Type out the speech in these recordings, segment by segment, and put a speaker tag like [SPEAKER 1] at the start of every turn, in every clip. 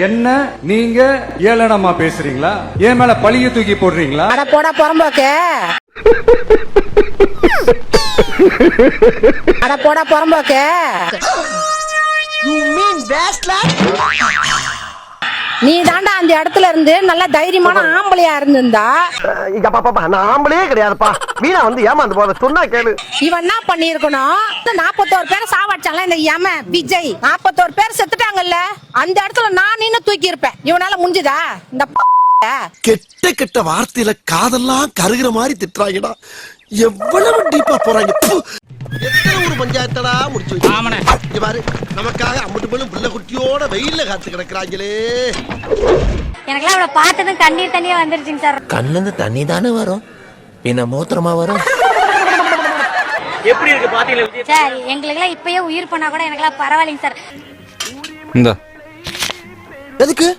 [SPEAKER 1] என்ன நீங்க ஏளனமா பேசுறீங்களா? என் மேல பழிய தூக்கி போடுறீங்களா?
[SPEAKER 2] அட போடா புறம்போக்கு. அட போடா புறம்போக்கு. நீ தாண்டா அந்த இடத்துல இருந்து நல்ல தைரியமான ஆம்பளையா இருந்திருந்தா.
[SPEAKER 3] நான் ஆம்பளையே கிடையாதுப்பா. மீனா வந்து ஏமாந்து போத சொன்னா கேளு.
[SPEAKER 2] இவன் என்ன பண்ணிருக்கணும்? 41 பேரை சாவடிச்சாங்களா இந்த ஏம விஜய். 41 பேர் செத்துட்டாங்கல்ல, அந்த இடத்துல நான் நின்னு தூக்கி இருப்பேன். இவனால முடிஞ்சதா? இந்த
[SPEAKER 4] கெட்ட கெட்ட வார்த்தையில காதெல்லாம் கருகிற மாதிரி திட்டுறாங்கடா. எவ்வளவு டீப்பா போறாங்க. எத்தனை ஒரு பஞ்சாயத்தடா முடிச்சு பாரு. நமக்காக அம்பட்டு போலும் பிள்ளை குட்டியோட வெயில்ல காத்து கிடக்குறாங்களே.
[SPEAKER 5] எனக்குலாம் அவளை பார்த்ததும் கண்ணீர் தண்ணியா வந்துருச்சுங்க சார்.
[SPEAKER 4] கண்ணுந்து தண்ணி தானே வரும், பின்ன மூத்திரமா வரும்.
[SPEAKER 6] எப்படி இருக்கு பாத்தீங்களா
[SPEAKER 5] சார்? எங்களுக்கெல்லாம் இப்பயே உயிர் பண்ணா கூட எனக்குலாம் பரவாயில்லைங்க சார்.
[SPEAKER 1] இந்த
[SPEAKER 4] எதுக்கு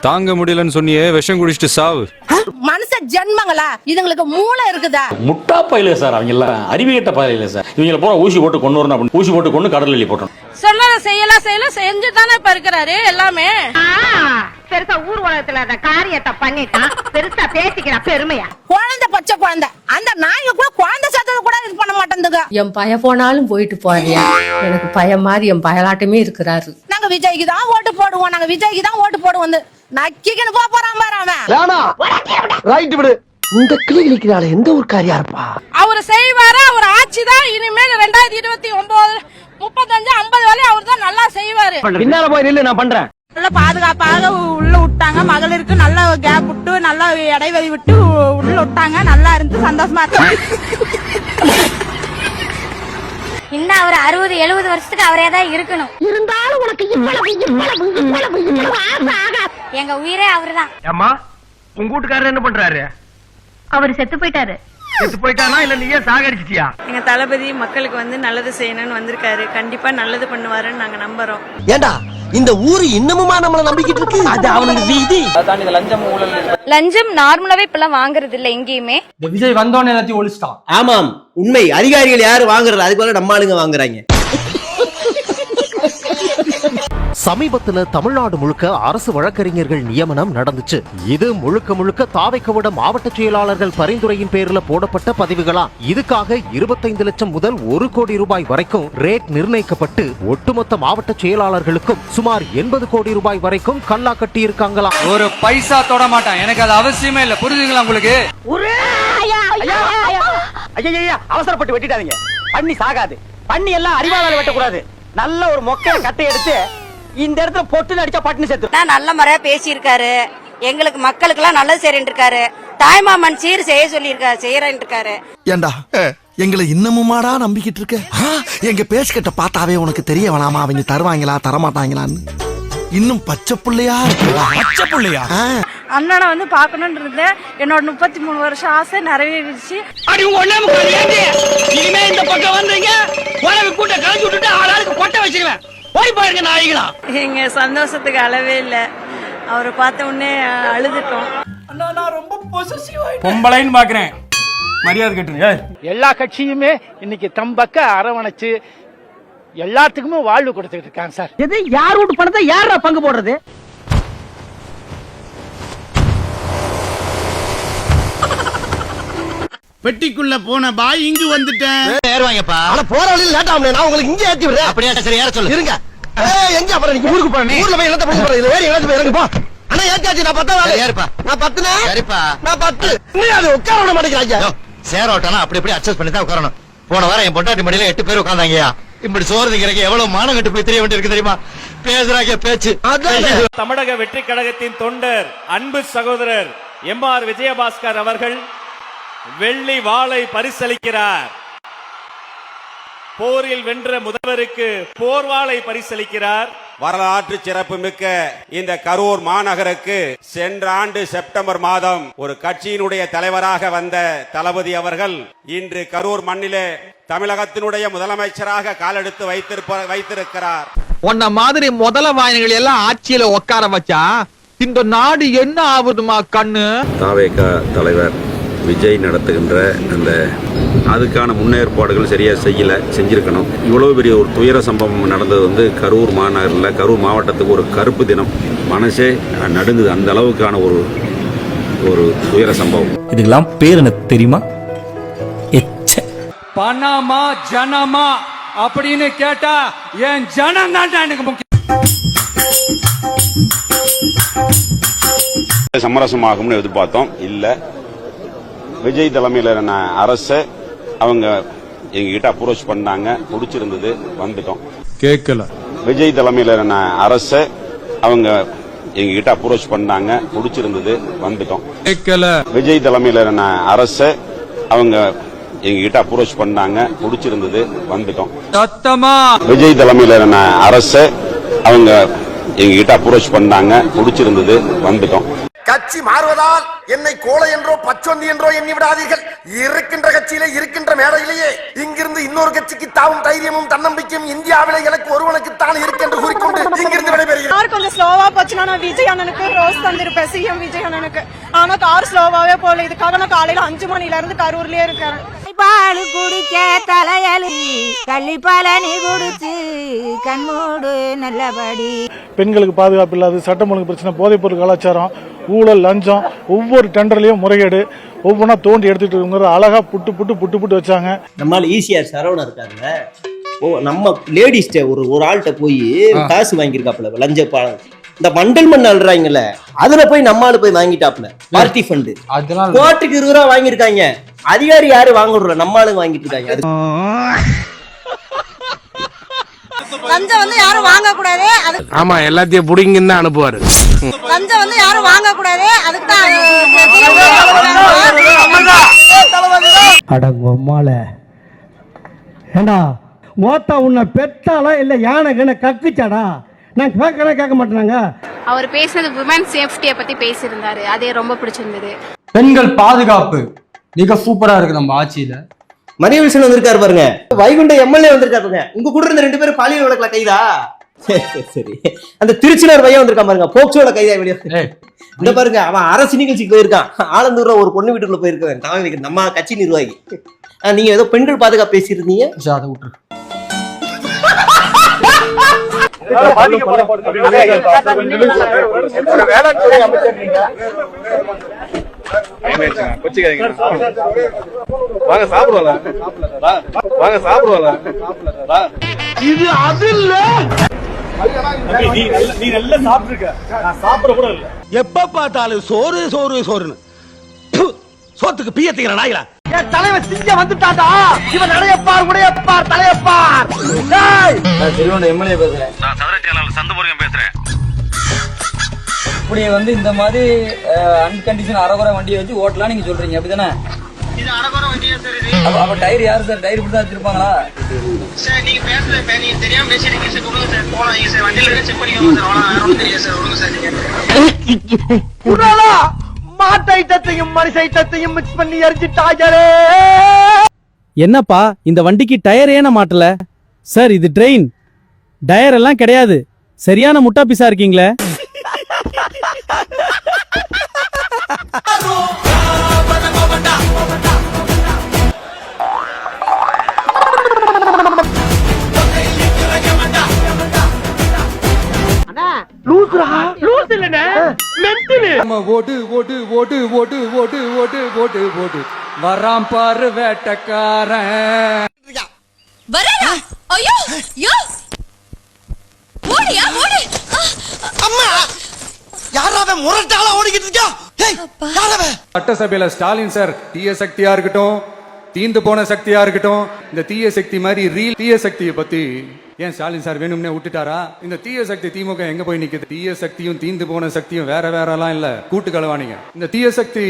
[SPEAKER 1] தாங்க முடியலன்னு சொன்னியே, விஷம் குடிச்சிட்டு சாவு.
[SPEAKER 2] மனுஷ ஜென்மங்களா? இதுங்களுக்கு மூளை இருக்குதா?
[SPEAKER 6] முட்டா பயில சார், அவங்க எல்லாம் அறிவியட்ட பயில சார். இவங்கள போற ஊசி போட்டு கொண்டு வரணும் அப்படின்னு ஊசி போட்டு கொண்டு கடல் வெளியே போட்டோம்.
[SPEAKER 7] சொன்னதை செய்யலாம் செஞ்சு தானே இப்ப இருக்கிறாரு எல்லாமே.
[SPEAKER 2] பெருசா ஊர் உலகத்துல அந்த காரியத்தை பண்ணிட்டான், பெருசா பேசிக்கிறா பெருமையா. குழந்தை பச்சை குழந்தை, அந்த நாய்ங்க கூட குழந்தை சாத்தது கூட இது பண்ண மாட்டேங்குது.
[SPEAKER 8] என் பய போனாலும் போயிட்டு போறியா? எனக்கு பயம் மாதிரி என் பயலாட்டமே இருக்கிறாரு.
[SPEAKER 2] நாங்க விஜய்க்கு தான் ஓட்டு போடுவோம், நாங்க விஜய்க்கு தான் ஓட்டு போடுவோம். நக்கிக்கன்னு போறான் பாரு அவன்.
[SPEAKER 3] ரைட் விடு. இந்த கிளி கிளிக்கிறாள் எந்த ஒரு காரியா இருப்பா?
[SPEAKER 7] அவர் செய்வாரு, அவர் ஆட்சி தான் இனிமேல் 2029 35 50 வரை அவர் தான் நல்லா செய்வாரு.
[SPEAKER 3] பின்னால போய் நில்லு, நான் பண்றேன்.
[SPEAKER 7] நல்ல பாதுகாப்பாக உள்ள விட்டாங்க. மகளிருக்கு நல்ல கேப் விட்டு நல்ல இடைவெளி விட்டு உள்ள விட்டாங்க. நல்லா இருந்து சந்தோஷமா இருக்கு.
[SPEAKER 5] இன்னும் அவர் 60-70 வருஷத்துக்கு அவரே தான் இருக்கணும்.
[SPEAKER 2] இருந்தாலும் உனக்கு
[SPEAKER 5] எங்க உயிரே அவருதான்.
[SPEAKER 3] அம்மா, உங்க வீட்டுக்காரர் என்ன பண்றாரு?
[SPEAKER 5] அவர் செத்து போயிட்டாரு.
[SPEAKER 3] செத்து போயிட்டானா இல்ல நீயே சாகடிச்சிட்டியா?
[SPEAKER 7] எங்க தளபதி மக்களுக்கு வந்து நல்லது செய்யணும்னு வந்திருக்காரு. கண்டிப்பா நல்லது பண்ணுவாருன்னு நாங்க நம்புறோம்.
[SPEAKER 4] ஏண்டா இந்த ஊரு இன்னமுமா நம்மள நம்பிக்கிட்டு இருக்கு? அது அவனுக்கு வீதி.
[SPEAKER 5] லஞ்சம் நார்மலாவே இப்பெல்லாம் வாங்குறது இல்ல எங்கேயுமே.
[SPEAKER 3] விஜய் வந்தோன்னு எல்லாத்தையும் ஒழிச்சிட்டான்.
[SPEAKER 9] ஆமாம், உண்மை. அதிகாரிகள் யாரு வாங்குறது? அதுக்கு போல நம்ம ஆளுங்க வாங்குறாங்க.
[SPEAKER 10] சமீபத்துல தமிழ்நாடு முழுக்க அரசு வழக்கறிஞர்கள் நியமனம் நடந்துச்சு. இது முழுக்க முழுக்க தாவைக்கவிட மாவட்ட செயலாளர்கள் பரிந்துரையின் பேர்ல போடப்பட்ட பதிவுகளா. இதுக்காக 25 லட்சம் முதல் 1 கோடி ரூபாய் வரைக்கும் ரேட் நிர்ணயிக்கப்பட்டு ஒட்டுமொத்த மாவட்ட செயலாளர்களுக்கும் சுமார் 80 கோடி ரூபாய் வரைக்கும் கல்லா கட்டி இருக்காங்களாம்.
[SPEAKER 1] ஒரு பைசா தொட மாட்டான், எனக்கு அது அவசியமே இல்ல. புரிஞ்சுங்களா உங்களுக்கு?
[SPEAKER 3] அவசரப்பட்டு வெட்டிட்டாதீங்க. பண்ணி சாகாது. பண்ணி எல்லாம் அறிவாளால வெட்டக்கூடாது. நல்ல ஒரு மொக்கைய கட்டை எடுத்து இந்த இடத்துல பொட்டு அடிச்சா பட்டுன்னு செத்து.
[SPEAKER 7] நல்ல முறையா பேசியிருக்காரு. எங்களுக்கு மக்களுக்கு எல்லாம் நல்லது செய்யறேன் இருக்காரு. தாய்மாமன் சீர் செய்ய சொல்லியிருக்காரு, செய்யறேன் இருக்காரு.
[SPEAKER 4] ஏண்டா எங்களை இன்னமுமாடா நம்பிக்கிட்டு இருக்க? எங்க பேசிக்கிட்ட பார்த்தாவே உனக்கு தெரிய வேணாமா அவங்க தருவாங்களா தரமாட்டாங்களான்னு? இன்னும் பச்சை பிள்ளையா இருக்குடா. பச்சை பிள்ளையா?
[SPEAKER 7] அண்ணனை வந்து பாக்கணும்னு இருந்தேன். என்னோட 33 வருஷம் ஆசை நிறைவேறிடுச்சு.
[SPEAKER 3] இனிமே இந்த பக்கம் வந்தீங்க கூட்ட கலந்து விட்டுட்டு ஆளாளுக்கு கொட்டை வச்சிருவேன். போய் பாருங்க நாய்களா.
[SPEAKER 7] எங்க சந்தோஷத்துக்கு அளவே இல்ல. அவரை பார்த்த உடனே அழுதுட்டோம்.
[SPEAKER 3] நான் ரொம்ப பொசசிவ் ஆயிட்டேன்.
[SPEAKER 1] பொம்பளைன்னு பாக்குறேன், மரியாதை கட்டுங்க.
[SPEAKER 3] எல்லா கட்சியுமே இன்னைக்கு தம்பக்க அரவணைச்சு எல்லாத்துக்குமே வாழ்வு கொடுத்துட்டு இருக்காங்க சார். எது யார் வீட்டு பணத்தை யாரா பங்கு போடுறது?
[SPEAKER 4] பெட்டிக்குள்ள போன பாய் இங்கு வந்துட்டேன்.
[SPEAKER 9] ஏறுவாங்கப்பா.
[SPEAKER 4] ஆனா போற வழியில லேட் ஆகும். நான் உங்களுக்கு இங்கே ஏத்தி விடுறேன்.
[SPEAKER 9] அப்படியே சரி, ஏற சொல்லு.
[SPEAKER 4] இருங்க. எங்க அப்புறம் நீங்க ஊருக்கு போறீங்க? ஊர்ல போய் என்னத்த பண்ண போறீங்க? வேற எங்கயாச்சும் போய் இறங்கு போ. அண்ணா ஏத்தாச்சு. நான் 10
[SPEAKER 9] ஏறுப்பா.
[SPEAKER 4] நான் 10
[SPEAKER 9] சரிப்பா.
[SPEAKER 4] நான் 10. இன்னும் அது உட்கார விட மாட்டேங்கிறாங்க.
[SPEAKER 9] சேர ஓட்டானா அப்படி இப்படி அட்ஜஸ்ட் பண்ணி தான் உட்காரணும். போன வாரம் என் பொண்டாட்டி மடியில 8 பேர் உட்கார்ந்தாங்கயா. இப்படி சோறு திங்கிறக்கு எவ்வளவு மானம் கட்டு போய் தெரிய வேண்டியிருக்கு தெரியுமா? பேசுறாங்க பேச்சு.
[SPEAKER 6] தமிழக வெற்றி கழகத்தின் தொண்டர் அன்பு சகோதரர் எம்.ஆர். விஜயபாஸ்கர் அவர்கள் வெள்ளி வாளை பரிசளிக்கிறார். போரில் வென்ற முதல்வருக்கு போர்வாளை பரிசளிக்கிறார்.
[SPEAKER 11] வரலாற்று சிறப்பு மிக்க இந்த கரூர் மாநகருக்கு சென்ற ஆண்டு செப்டம்பர் மாதம் ஒரு கட்சியினுடைய தலைவராக வந்த தளபதி அவர்கள் இன்று கரூர் மண்ணிலே தமிழகத்தினுடைய முதலமைச்சராக காலெடுத்து வைத்திருக்கிறார்.
[SPEAKER 3] உன்ன மாதிரி முதல வாயினர்கள் எல்லாம் ஆட்சியில உட்கார வச்சா இந்த நாடு என்ன ஆகுதுமா கண்ணு?
[SPEAKER 12] தாவேகா தலைவர் விஜய் நடத்துகின்ற அந்த
[SPEAKER 11] அதுக்கான முன்னேற்பாடுகள் சரியா செஞ்சிருக்கணும். இவ்வளவு பெரிய ஒரு துயர சம்பவம் நடந்தது வந்து கரூர் மாநகரில், கரூர் மாவட்டத்துக்கு ஒரு கருப்பு தினம். மனசே நடுங்குது. அந்த அளவுக்கான ஒரு துயர சம்பவம்.
[SPEAKER 6] இதுக்கெல்லாம் பேர் எனக்கு தெரியுமா?
[SPEAKER 1] பணமா ஜனமா அப்படின்னு கேட்டா என் ஜனம் தான் எனக்கு முக்கியம்.
[SPEAKER 11] சமரசமாகும்னு எதிர்பார்த்தோம், இல்ல. விஜய் தலைமையிலான அரசு அவங்க எங்ககிட்ட அப்ரோச் பண்ணாங்க, பிடிச்சிருந்தது, வந்துட்டோம்.
[SPEAKER 1] கேட்கல.
[SPEAKER 11] விஜய் தலைமையிலான அரசு அவங்க எங்ககிட்ட அப்ரோச் பண்ணாங்க, பிடிச்சிருந்தது, வந்துட்டோம்.
[SPEAKER 1] கேட்கல.
[SPEAKER 11] விஜய் தலைமையிலான அரசு அவங்க எங்ககிட்ட அப்ரோச் பண்ணாங்க, பிடிச்சிருந்தது, வந்துட்டோம்.
[SPEAKER 1] சத்தமா.
[SPEAKER 11] விஜய் தலைமையிலான அரசு அவங்க எங்ககிட்ட அப்ரோச் பண்ணாங்க, பிடிச்சிருந்தது, வந்துட்டோம்.
[SPEAKER 4] கட்சி மாறுவதால் என்னை கோலை என்றோ பச்சொந்தி என்றோ எண்ணி விடாதீர்கள். இருக்கின்ற கட்சியிலே இருக்கின்ற மேடையிலேயே இங்கிருந்து இன்னொரு கட்சிக்கு தாவும் தைரியமும் தன்னம்பிக்கையும் இந்தியாவிலே எனக்கு ஒருவனுக்குத்தான் இருக்கு என்று கூறிக்கொண்டு இங்கிருந்து விடைபெறுகிறேன்.
[SPEAKER 7] கொஞ்சம் ஸ்லோவா போச்சுன்னா நான் விஜய் அண்ணனுக்கு ரோஸ் தந்திருப்பேன், சிஎம் விஜய் அண்ணனுக்கு. ஆனா கார் ஸ்லோவாவே போல. இதுக்காக நான் காலையில 5 மணில இருந்து கரூர்லயே இருக்கேன்.
[SPEAKER 2] பால் குடிக்க தலையலி கள்ளிப்பாலனி குடிச்சு கண்மூடு நல்லபடி.
[SPEAKER 12] பெண்களுக்கு பாதுகாப்பு இல்லாத, சட்டம் ஒழுங்கு பிரச்சனை, போதைப் பொருள் கலாச்சாரம், ஊழல், லஞ்சம், ஒவ்வொரு டெண்டர்லயும் முறைகேடு, ஒவ்வொன்றா தோண்டி எடுத்துட்டு இருக்கிற அழகா புட்டு வச்சாங்க.
[SPEAKER 3] நம்மளால ஈஸியா சரவணா இருக்காங்க. நம்ம லேடிஸ்ட ஒரு ஆள்கிட்ட போய் காசு வாங்கியிருக்காப்ல, லஞ்ச இந்த வண்டல் மண் அல்றாங்கல்ல, அதுல போய் நம்மால போய் வாங்கிட்டாப்ல பார்ட்டி ஃபண்டு. கோட்டுக்கு 20 ரூபா வாங்கியிருக்காங்க. அதிகாரி யாரு வாங்க விடுற, நம்மளும் வாங்கிட்டு இருக்காங்க.
[SPEAKER 2] லஞ்சம் வந்து யாரும் வாங்க கூடாது.
[SPEAKER 12] ஆமா, எல்லாத்தையும் புடிங்கன்னு தான் அனுப்புவாரு.
[SPEAKER 2] லஞ்சம் வந்து யாரும் வாங்க கூடாது. அதுக்கு தான்
[SPEAKER 3] அடங்கம்மால ஏண்டா மோத்தா உன்னை பெத்தாலா இல்ல யானை கக்குச்சாடா? நான் கேட்க மாட்டேனாங்க.
[SPEAKER 7] அவர் பேசுனது விமன் சேஃப்டியை பத்தி பேசியிருந்தாரு, அதே ரொம்ப பிடிச்சிருந்தது.
[SPEAKER 3] பெண்கள் பாதுகாப்பு மிக சூப்பரா இருக்கு நம்ம ஆட்சியில. மரியவில்சன் வந்திருக்காரு பாருங்க, வைகுண்ட எம்எல்ஏ வந்திருக்காரு பாருங்க. உங்க கூட இருந்த 2 பேரும் பாலியல் வழக்குல கைதா? சரி. அந்த திருச்சினார் பையன் வந்திருக்கான் பாருங்க, போக்சோல கைதா வெளியே. இந்த பாருங்க, அவன் அரசு நிகழ்ச்சிக்கு போயிருக்கான். ஆலந்தூர்ல ஒரு பொண்ணு வீட்டுக்குள்ள போயிருக்கான், நம்ம கட்சி நிர்வாகி. நீங்க ஏதோ பெண்கள் பாதுகாப்பு பேசியிருந்தீங்க, அதை விட்டுரு.
[SPEAKER 4] இது அது இல்ல.
[SPEAKER 12] நீ நல்லா சாப்பிட்டுருக்க, நான் சாப்பிட கூட இல்ல.
[SPEAKER 4] எப்ப பார்த்தாலும் சோறு சோறு சோறுன்னு சோத்துக்கு பீயத்துக்கிற நாய்களா? என் தலைவன் சிங்க வந்துட்டாடா. இவன் நடையப்பார் உடையப்பார் தலையப்பார்.
[SPEAKER 3] நான் திருவண்ண எம்எல்ஏ பேசுறேன்.
[SPEAKER 9] நான் சதுரச்சேலாளர் சந்தபுரம் பேசுறேன்.
[SPEAKER 3] இப்படி வந்து இந்த மாதிரி அன்கண்டிஷன் அரகுற வண்டியை வச்சு ஓட்டலாம் நீங்க சொல்றீங்க, அப்படிதானே? இது அரகுற வண்டியா சார் இது. அப்ப டயர் யாரு சார்? டயர் இப்படி தான் வச்சிருப்பாங்களா சார்? நீங்க பேசுறது நீங்க தெரியாம பேசுறீங்க சார். கொடுங்க சார், போலாம் சார். வண்டியில செக் பண்ணிக்கோங்க சார். அவ்வளவு வேற ஒண்ணும் தெரியாது சார். கொடுங்க சார்.
[SPEAKER 4] நீங்க மாட்டு ஐட்டத்தையும் மனுஷ ஐட்டத்தையும் மிக்ஸ் பண்ணி எரிஞ்சிட்டாங்களே.
[SPEAKER 3] என்னப்பா இந்த வண்டிக்கு டயர் ஏன மாட்டல சார்? இது ட்ரெயின், டயர் எல்லாம் கிடையாது. சரியான முட்டா பீஸா இருக்கீங்களே.
[SPEAKER 1] வராம் பாரு வேட்டக்காரன்.
[SPEAKER 4] அம்மா யாராவே முரட்டால ஓடிக்கிட்டு இருக்கா?
[SPEAKER 1] சட்டசபையில ஸ்டாலின் சார் தீய சக்தியா இருக்கட்டும், தீந்து போன சக்தியா இருக்கட்டும், இந்த தீய சக்தி மாதிரி ரீல் தீய சக்தியை பத்தி ஏன் ஸ்டாலின் சார் வேணும்னே விட்டுட்டாரா? இந்த தீய சக்தி திமுக எங்க போய் நிக்குது? தீய சக்தியும் தீந்து போன சக்தியும் வேற எல்லாம் இல்ல, கூட்டு கலவானீங்க. இந்த தீய சக்தி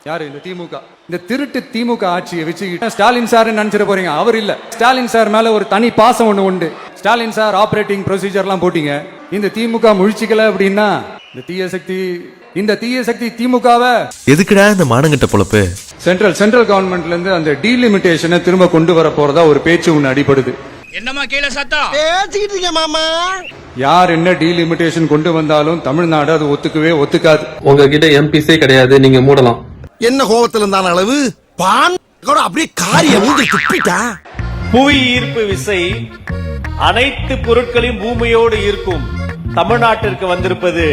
[SPEAKER 1] யாரு? இந்த திமுக. இந்த திருட்டு திமுக ஆட்சியை வச்சுக்கிட்டு ஸ்டாலின் சார் நினைச்சிட போறீங்க. அவர் இல்ல. ஸ்டாலின் சார் மேல ஒரு தனி பாசம் ஒண்ணு உண்டு. ஸ்டாலின் சார் ஆபரேட்டிங் ப்ரொசீஜர் எல்லாம் போட்டீங்க. இந்த திமுக முழிச்சிக்கல அப்படின்னா இந்த தீய சக்தி திமுகவை
[SPEAKER 12] எதுக்குடா இந்த மானங்கிட்ட பொழப்பு?
[SPEAKER 1] சென்ட்ரல் கவர்மெண்ட்ல இருந்து அந்த டீலிமிட்டேஷனை திரும்ப கொண்டு வர போறதா ஒரு பேச்சு ஒண்ணு அடிபடுது.
[SPEAKER 3] என்னமா கீழே சத்தம்
[SPEAKER 4] பேசிக்கிட்டு இருக்கீங்க மாமா?
[SPEAKER 1] யார் என்ன டீலிமிட்டேஷன் கொண்டு வந்தாலும் தமிழ்நாடு அது ஒத்துக்காது.
[SPEAKER 12] உங்ககிட்ட எம்பிஸே கிடையாது, நீங்க மூடலாம்.
[SPEAKER 4] என்ன கோபத்துல இருந்தான அளவு? பான் அப்படியே காரிய மூஞ்சி துப்பிட்டா.
[SPEAKER 13] புவி ஈர்ப்பு விசை அனைத்து பொருட்களையும் பூமியோடு ஈர்க்கும். தமிழ்நாட்டிற்கு வந்திருப்பது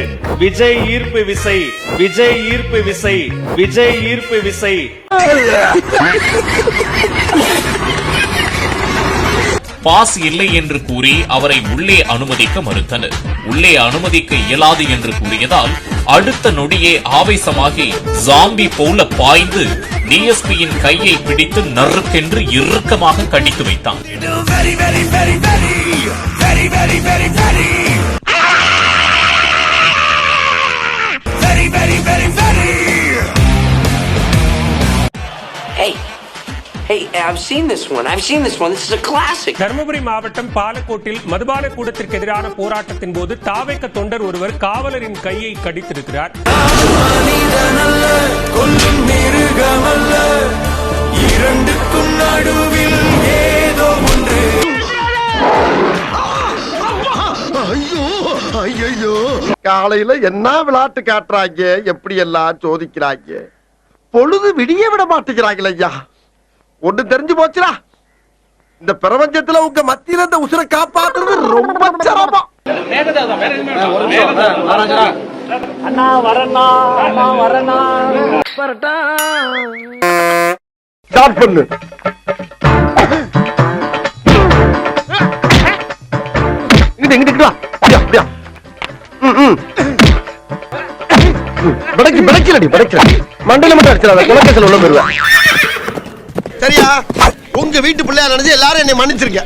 [SPEAKER 13] விஜய் ஈர்ப்பு விசை, விஜய் ஈர்ப்பு விசை, விஜய் ஈர்ப்பு விசை.
[SPEAKER 14] பாஸ் இல்லை என்று கூறி அவரை உள்ளே அனுமதிக்க மறுத்தனர். உள்ளே அனுமதிக்க இயலாது என்று கூறியதால் அடுத்த நொடியே ஆவேசமாகி ஜாம்பி போல பாய்ந்து டிஎஸ்பியின் கையை பிடித்து நறுக்கென்று இறுக்கமாக கடித்து வைத்தான்.
[SPEAKER 13] தருமபுரி மாவட்டம் பாலக்கோட்டில் மதுபான கூடத்திற்கு எதிரான போராட்டத்தின் போது தாவேக்க தொண்டர் ஒருவர் காவலரின் கையை கடித்திருக்கிறார்.
[SPEAKER 4] காலையில என்ன விளையாட்டு காட்டுறாங்க, எப்படி எல்லாம் சோதிக்கிறாங்க. பொழுது விடிய விட மாட்டேங்கிறாங்களே ஐயா. ஒண்ணு தெரிஞ்சு போச்சுடா, இந்த பிரபஞ்சத்துல உங்க மத்தியில இந்த உசுரை காப்பாத்துறது ரொம்ப சிரமம்.
[SPEAKER 13] அண்ணா வரண்ணா, அண்ணா வரண்ணா.
[SPEAKER 4] ஸ்டார்ட் பண்ணு. இங்கிட்டு வா. அப்படியா? மண்டையில மட்டும் அடிச்சிடாத, குலக்கேசல் உள்ள போயிருவேன். சரியா? உங்க வீட்டு பிள்ளையா நினைச்சு எல்லாரும் என்னை மன்னிச்சிருக்க.